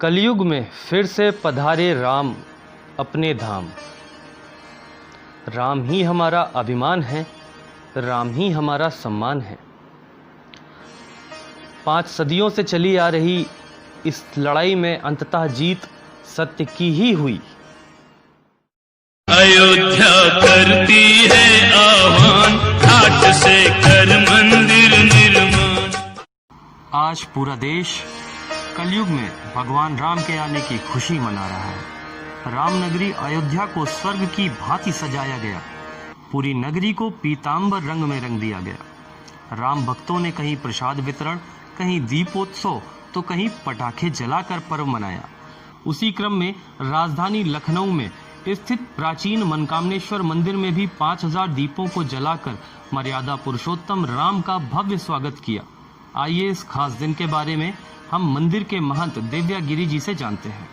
कलयुग में फिर से पधारे राम अपने धाम। राम ही हमारा अभिमान है, राम ही हमारा सम्मान है। 5 सदियों से चली आ रही इस लड़ाई में अंततः जीत सत्य की ही हुई। अयोध्या करती है आह्वान, घाट से कर मंदिर निर्माण। आज पूरा देश कलयुग में भगवान राम के आने की खुशी मना रहा है। राम नगरी अयोध्या को स्वर्ग की भांति सजाया गया। पूरी नगरी को पीतांबर रंग में रंग दिया गया। राम भक्तों ने कहीं प्रसाद वितरण, कहीं दीपोत्सव तो कहीं पटाखे जलाकर पर्व मनाया। उसी क्रम में राजधानी लखनऊ में स्थित प्राचीन मनकामनेश्वर मंदिर में भी 5000 दीपों को जलाकर मर्यादा पुरुषोत्तम राम का भव्य स्वागत किया। आइए इस खास दिन के बारे में हम मंदिर के महंत दिव्या गिरी जी से जानते हैं।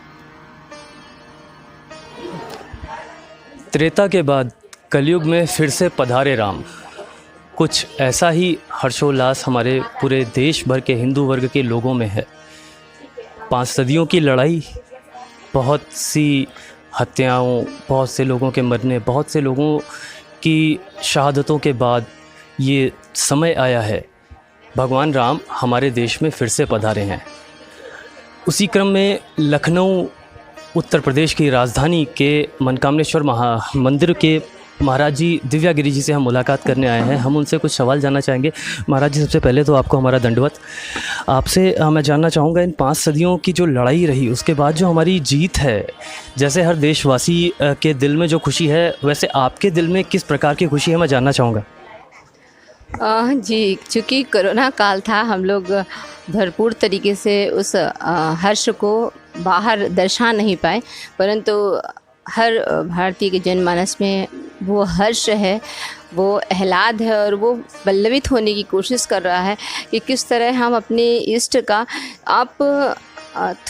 त्रेता के बाद कलयुग में फिर से पधारे राम, कुछ ऐसा ही हर्षोल्लास हमारे पूरे देश भर के हिंदू वर्ग के लोगों में है। 5 सदियों की लड़ाई, बहुत सी हत्याओं, बहुत से लोगों के मरने, बहुत से लोगों की शहादतों के बाद ये समय आया है, भगवान राम हमारे देश में फिर से पधारे हैं। उसी क्रम में लखनऊ उत्तर प्रदेश की राजधानी के मनकामनेश्वर मंदिर के महाराज जी दिव्या गिरी जी से हम मुलाकात करने आए हैं। हम उनसे कुछ सवाल जानना चाहेंगे। महाराज जी, सबसे पहले तो आपको हमारा दंडवत। आपसे मैं जानना चाहूँगा, इन 5 सदियों की जो लड़ाई रही उसके बाद जो हमारी जीत है, जैसे हर देशवासी के दिल में जो खुशी है, वैसे आपके दिल में किस प्रकार की खुशी है, मैं जानना चाहूँगा। जी, चूँकि कोरोना काल था, हम लोग भरपूर तरीके से उस हर्ष को बाहर दर्शा नहीं पाए, परंतु हर भारतीय के जनमानस में वो हर्ष है, वो आह्लाद है और वो पल्लवित होने की कोशिश कर रहा है कि किस तरह हम अपने इष्ट का, आप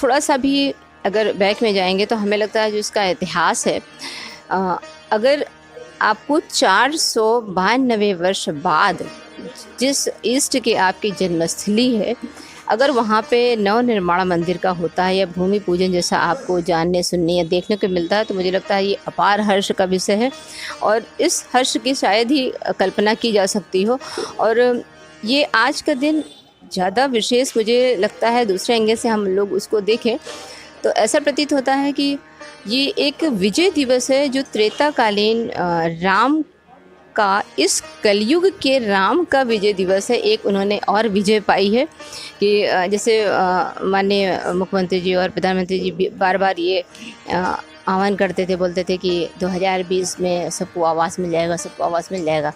थोड़ा सा भी अगर बैक में जाएंगे तो हमें लगता है जो इसका इतिहास है, अगर आपको 492 वर्ष बाद जिस इष्ट के आपकी जन्मस्थली है, अगर वहाँ पे नवनिर्माण मंदिर का होता है या भूमि पूजन जैसा आपको जानने, सुनने या देखने को मिलता है, तो मुझे लगता है ये अपार हर्ष का विषय है और इस हर्ष की शायद ही कल्पना की जा सकती हो। और ये आज का दिन ज़्यादा विशेष मुझे लगता है, दूसरे एंगल से हम लोग उसको देखें तो ऐसा प्रतीत होता है कि ये एक विजय दिवस है जो त्रेताकालीन राम का, इस कलयुग के राम का विजय दिवस है। एक उन्होंने और विजय पाई है कि जैसे माननीय मुख्यमंत्री जी और प्रधानमंत्री जी बार बार ये आह्वान करते थे, बोलते थे कि 2020 में सबको आवास मिल जाएगा, सबको आवास मिल जाएगा।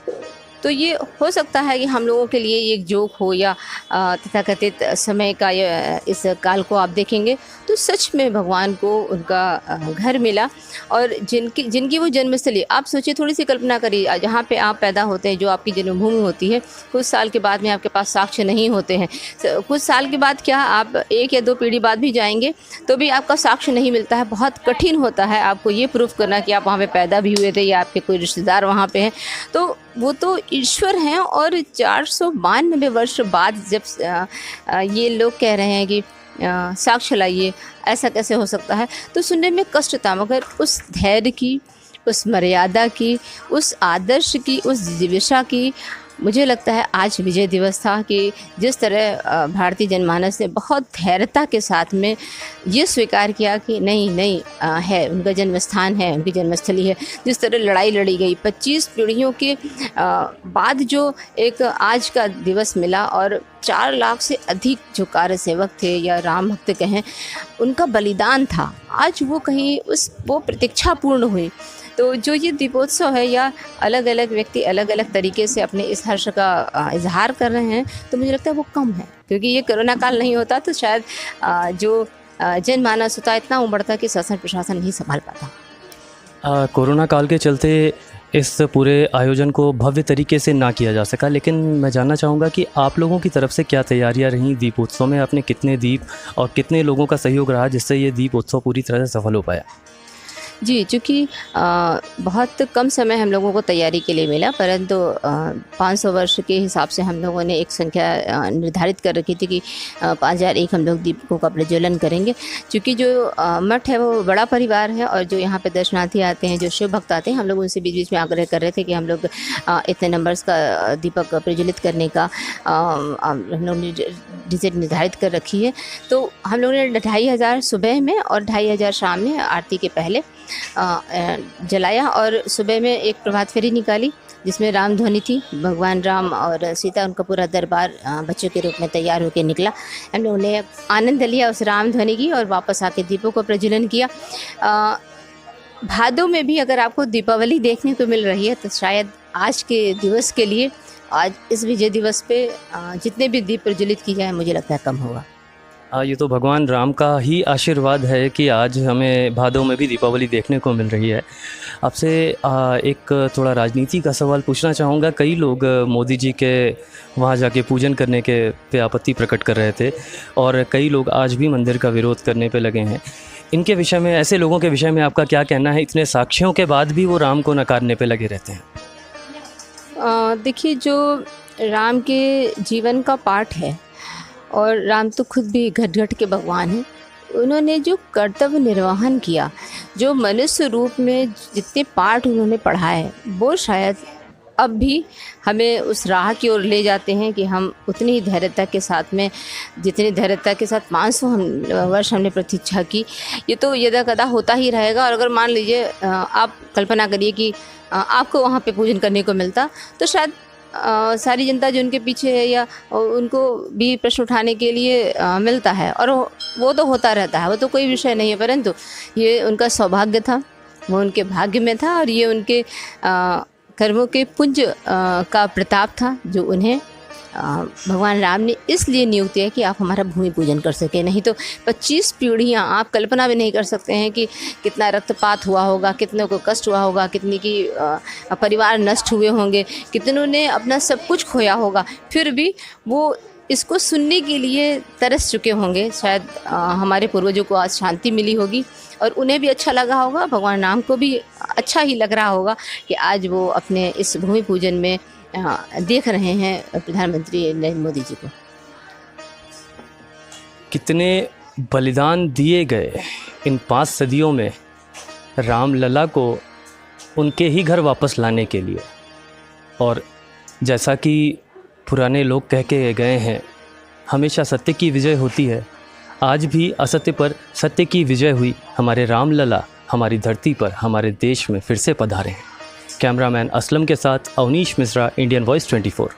तो ये हो सकता है कि हम लोगों के लिए एक जोक हो या तथाकथित समय का इस काल को आप देखेंगे तो सच में भगवान को उनका घर मिला और जिनकी वो जन्मस्थली, आप सोचिए, थोड़ी सी कल्पना करिए, जहाँ पे आप पैदा होते हैं, जो आपकी जन्मभूमि होती है, कुछ साल के बाद में आपके पास साक्ष्य नहीं होते हैं। कुछ साल के बाद क्या, आप 1 या 2 पीढ़ी बाद भी जाएंगे तो भी आपका साक्ष्य नहीं मिलता है। बहुत कठिन होता है आपको ये प्रूफ करना कि आप वहाँ पर पैदा भी हुए थे या आपके कोई रिश्तेदार वहाँ पर हैं। तो वो तो ईश्वर हैं और 492 वर्ष बाद जब ये लोग कह रहे हैं कि साक्ष्य लाइए, ऐसा कैसे हो सकता है, तो सुनने में कष्ट था। मगर उस धैर्य की, उस मर्यादा की, उस आदर्श की, उस जिज्ञासा की, मुझे लगता है आज विजय दिवस था कि जिस तरह भारतीय जनमानस ने बहुत धैर्यता के साथ में ये स्वीकार किया कि नहीं है, उनका जन्म स्थान है, उनकी जन्मस्थली है। जिस तरह लड़ाई लड़ी गई 25 पीढ़ियों के बाद जो एक आज का दिवस मिला और 4 लाख से अधिक जो कार्य सेवक थे या राम भक्त कहें, उनका बलिदान था, आज वो कहीं वो प्रतीक्षा पूर्ण हुई। तो जो ये दीपोत्सव है या अलग अलग व्यक्ति अलग अलग तरीके से अपने इस हर्ष का इजहार कर रहे हैं, तो मुझे लगता है वो कम है, क्योंकि ये कोरोना काल नहीं होता तो शायद जो जनमानस होता इतना उमड़ता कि शासन प्रशासन नहीं संभाल पाता। कोरोना काल के चलते इस पूरे आयोजन को भव्य तरीके से ना किया जा सका, लेकिन मैं जानना चाहूँगा कि आप लोगों की तरफ से क्या तैयारियाँ रहीं दीपोत्सव में? आपने कितने दीप और कितने लोगों का सहयोग रहा जिससे ये दीपोत्सव पूरी तरह से सफल हो पाया? जी, चूँकि बहुत कम समय हम लोगों को तैयारी के लिए मिला, परंतु 500 वर्ष के हिसाब से हम लोगों ने एक संख्या निर्धारित कर रखी थी कि 5001 हम लोग दीपकों का प्रज्वलन करेंगे। चूँकि जो मठ है वो बड़ा परिवार है और जो यहाँ पे दर्शनार्थी आते हैं, जो शिव भक्त आते हैं, हम लोग उनसे बीच-बीच में आग्रह कर रहे थे कि हम लोग इतने नंबर्स का दीपक प्रज्वलित करने का हम लोग ने डेट निर्धारित कर रखी है। तो हम लोगों ने 2500 सुबह में और 2500 शाम में आरती के पहले जलाया और सुबह में एक प्रभात फेरी निकाली जिसमें राम ध्वनि थी। भगवान राम और सीता, उनका पूरा दरबार बच्चों के रूप में तैयार होकर निकला। हम लोगों ने आनंद लिया उस राम ध्वनि की और वापस आके दीपों को प्रज्वलन किया। भादों में भी अगर आपको दीपावली देखने को मिल रही है तो शायद आज के दिवस के लिए, आज इस विजय दिवस पे जितने भी दीप प्रज्वलित किए जाए, मुझे लगता है कम होगा। ये तो भगवान राम का ही आशीर्वाद है कि आज हमें भादों में भी दीपावली देखने को मिल रही है। आपसे एक थोड़ा राजनीति का सवाल पूछना चाहूँगा। कई लोग मोदी जी के वहाँ जाके पूजन करने के पे आपत्ति प्रकट कर रहे थे और कई लोग आज भी मंदिर का विरोध करने पे लगे हैं। इनके विषय में, ऐसे लोगों के विषय में आपका क्या कहना है? इतने साक्ष्यों के बाद भी वो राम को नकारने पे लगे रहते हैं। देखिए, जो राम के जीवन का पाठ है और राम तो खुद भी घट घट के भगवान हैं, उन्होंने जो कर्तव्य निर्वहन किया, जो मनुष्य रूप में जितने पाठ उन्होंने पढ़ाए, वो शायद अब भी हमें उस राह की ओर ले जाते हैं कि हम उतनी ही धैर्यता के साथ में, जितनी धैर्यता के साथ 500 वर्ष हमने प्रतीक्षा की, ये तो यदा कदा होता ही रहेगा। और अगर मान लीजिए आप कल्पना करिए कि आपको वहाँ पे पूजन करने को मिलता, तो शायद सारी जनता जो उनके पीछे है या उनको भी प्रश्न उठाने के लिए मिलता है, और वो तो होता रहता है, वो तो कोई विषय नहीं है। परंतु ये उनका सौभाग्य था, वो उनके भाग्य में था और ये उनके कर्मों के पुंज का प्रताप था जो उन्हें भगवान राम ने इसलिए नियुक्त किया कि आप हमारा भूमि पूजन कर सकें। नहीं तो 25 पीढ़ियाँ, आप कल्पना भी नहीं कर सकते हैं कि कितना रक्तपात हुआ होगा, कितनों को कष्ट हुआ होगा, कितने की परिवार नष्ट हुए होंगे, कितनों ने अपना सब कुछ खोया होगा, फिर भी वो इसको सुनने के लिए तरस चुके होंगे। शायद हमारे पूर्वजों को आज शांति मिली होगी और उन्हें भी अच्छा लगा होगा, भगवान राम को भी अच्छा ही लग रहा होगा कि आज वो अपने इस भूमि पूजन में देख रहे हैं प्रधानमंत्री नरेंद्र मोदी जी को। कितने बलिदान दिए गए इन 5 सदियों में रामलला को उनके ही घर वापस लाने के लिए। और जैसा कि पुराने लोग कह के गए हैं, हमेशा सत्य की विजय होती है। आज भी असत्य पर सत्य की विजय हुई। हमारे रामलला हमारी धरती पर, हमारे देश में फिर से पधारे हैं। कैमरामैन असलम के साथ अवनीश मिश्रा, इंडियन वॉइस 24।